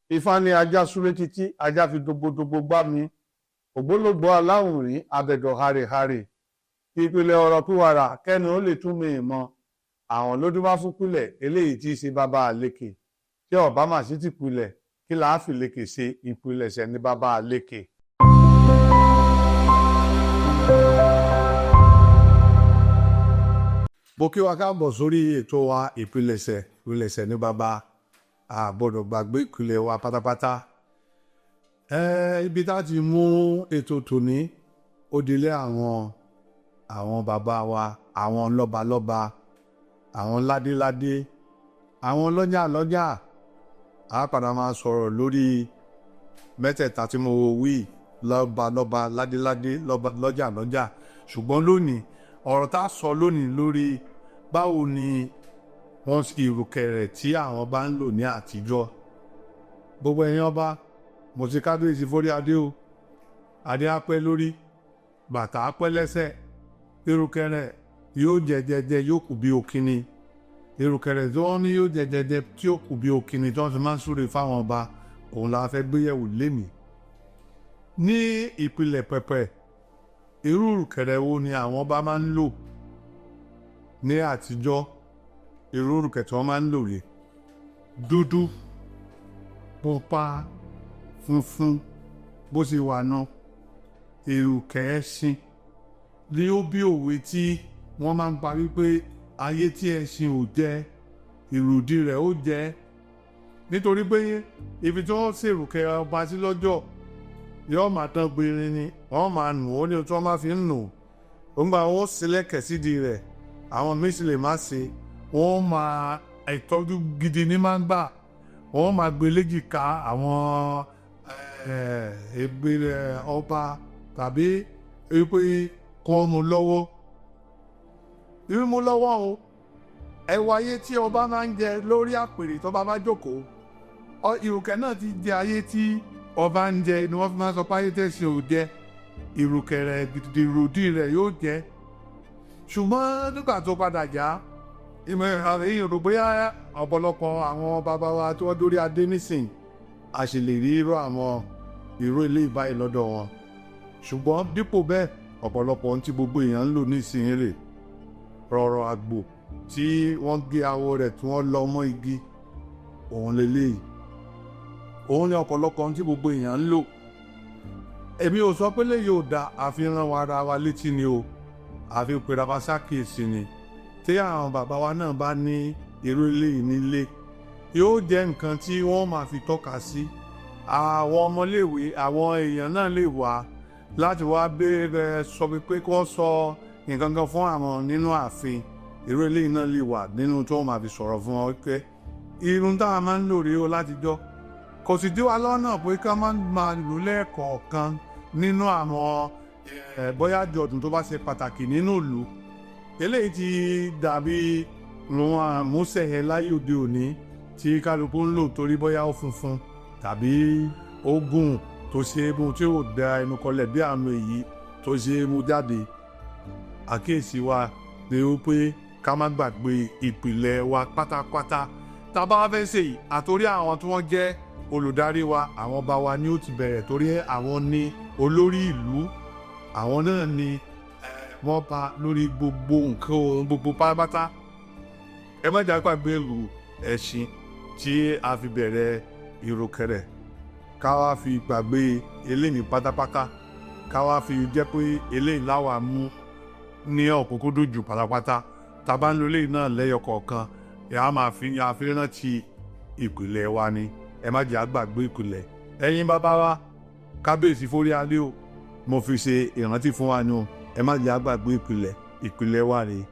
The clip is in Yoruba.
Ifá ní ajá súré títí ajá fi dogbodogbò gbá mi ògbólógbòó aláwùnrín abẹ̀dọ̀ harèharè ìpìlẹ̀ ọ̀rọ̀ pìwàrà kẹ́nu ó lè tún mi mọ́ àwọn lódúbá fún pìlẹ̀ eléyìí tí í ṣe bàbá àlékè tí ọ̀bá mà sí ti pilẹ̀ kí làá fi lékè ṣe ìpilẹ̀ṣẹ̀ ní bàbá àlékè. Mo kí wa káàbọ̀ sórí ètò wa ìpilẹ̀ṣẹ̀ ní bàbá àgbọ̀dọ̀ gbàgbé ìpìlẹ̀ wa pátápátá. Ibi tá a ti mú ètò tòní ó dilé àwọn bàbá wa, àwọn lọ́balọ́ba, àwọn ládéládé, àwọn lọ́jà a padà máa sọ̀rọ̀ lórí mẹ́tẹ̀ẹ̀ta tí mo wí lọ́balọ́ba, ládéládé, lọ́jà ṣùgbọ́n lónìí ọ̀rọ̀ tá a sọ lónìí lórí báwo ni wọ́n sì ìrùkẹ̀rẹ̀ tí àwọn bá ń lò ní àtijọ́. Gbogbo ẹ̀yin ọba mo ti kábíyèsí forí adé o, adé á pẹ́ lórí, bàtà á pẹ́ lẹ́sẹ̀, ìrùkẹ̀rẹ̀ yóò jẹjẹjẹ yóò kù bí òkìní. Ìrùkẹ̀rẹ̀ tí wọ́n ní yóò jẹjẹjẹ tí ó kù bí òkìní tí wọ́n fi máa ń súre fáwọn ọba òun la fẹ́ gbéyẹ̀wò lénìí. Ní ìpìlẹ̀ pẹ̀pẹ̀ irú ìrùkẹ̀rẹ̀ wo ni àwọn ọba máa ń lò ní àtijọ́? Irú ìrùkẹ̀rẹ̀ tí wọ́n máa ń lò rèé: dúdú, pupa, funfun, bó ṣe wà náà. Ìrùkẹ̀rẹ̀ Ẹṣin ni ó bí òwe tí wọ́n máa ń pa wípé ayé tí ẹṣin ò jẹ ìrùdí rẹ̀ ó jẹ, nítorí pé ibi tí wọ́n ṣe ìrùkẹ̀rẹ̀ ọba sí lọ́jọ́ yóò máa tán gbére ni wọ́n máa nù ó ní ohun tí wọ́n máa fi ń nù ó ń gba wọn sílẹ̀kẹ̀ sídìí rẹ̀. Àwọn míín sì lè má ṣe, wọ́n máa ìtọ́jú gidi ní máa ń gbà, wọ́n máa gbé léjìká àwọn ẹgbẹ́ ọba tàbí pé kọ́ mú lọ́wọ́. Mímú lọ́wọ́ o, ẹwà ayé tí ọba máa ń jẹ lórí àpèrè tó bá jókòó. Ìrùkẹ̀rẹ̀ náà ti jẹ ayé tí ọba ń jẹ ni wọ́n fi máa sọ pé ayé tẹ̀sìn ò jẹ, ìrùkẹ̀rẹ̀ ìrùdí rẹ̀ yóò jẹ. Ṣùgbọ́n nígbà tó padà já ìrò bóyá ọ̀pọ̀lọpọ̀ àwọn bàbá wa tí wọ́n dórí adé nísìn a sì lè rí irú àwọn ìró ilé ìbáyìí lọ́dọ̀ wọn. Ṣùgbọ́n dípò bẹ́ẹ̀ ọ̀pọ̀lọpọ̀ ohun tí gbogbo èèyàn ń lò nísìnyí rè rọ̀rọ̀ àgbò tí wọ́n gé awọ rẹ̀ tí wọ́n lọ mọ́ igi, òun lélẹ́yìí. Òun ni ọ̀pọ̀lọpọ̀ ohun tí gbogbo èèyàn ń lò. Èmi ò sọ pé léyìí ò da, àfihàn wa ara wa létí ni o, àfi pèrè wa ṣàkíyèsí ni. Tí àwọn bàbá wa náà bá ní irú eléyìí nílé yóò jẹ́ nǹkan tí wọ́n máa fi tọ́ka sí. Àwọn ọmọléèwé, àwọn èèyàn náà lè wá láti wá béèrè sọ pé kí wọ́n sọ nǹkan kan fún àwọn nínú ààfin. Irú eléyìí náà lè wà nínú tí wọ́n máa fi sọ̀rọ̀ fún wọn pé irun táwọn máa ń lò rí o látijọ́. Kò sì dí wa lọ́nà pé ká máa lò lẹ́ẹ̀kọ̀ọ̀kan nínú àwọn bóyá àjọ̀dún tó bá ṣe pàtàkì nínú ìlú. Eléyìí ti dàbí àwọn àmúṣẹ̀yẹ láyé òde òní tí kálukú ń lò torí bóyá ó funfun tàbí ó gùn tó ṣe é mú tí ò da ẹnu kọlẹ̀ bí àmì èyí tó ṣe é mú jáde. Àkíyèsí wa ni ó pé ká má gbàgbé ìpìlẹ̀ wa pátápátá. Tá a bá fẹ́ ṣe yìí àtòrí àwọn tí wọ́n jẹ́ olùdarí wa, àwọn ọba wa ni ó ti bẹ̀rẹ̀ torí àwọn ni olórí ìlú, àwọn náà ni wọ́n bá lórí gbogbo nǹkan ohun gbogbo pátápátá. Ẹ má jà gbàgbé ìlú Ẹṣin tí a fi bẹ̀rẹ̀ ìrùkẹ̀rẹ̀, ká wá fi gbàgbé eléyìí pátápátá, ká wá fi jẹ́ pé eléyìí láwa mú ní ọ̀kúnkúndùn jù pátápátá. Tá a bá ń lo eléyìí náà lẹ́yọ kọ̀ọ̀kan a máa fi rántí ìpìlẹ̀ wa ni. Ẹ má jà gbàgbé ìpìlẹ̀. Ẹ̀yin bàbá wa kábíyèsí forí adé o, mo fi ṣe ìrántí fún wa ni o. Ẹ má jà gbàgbé ìpìlẹ̀ wa rèé.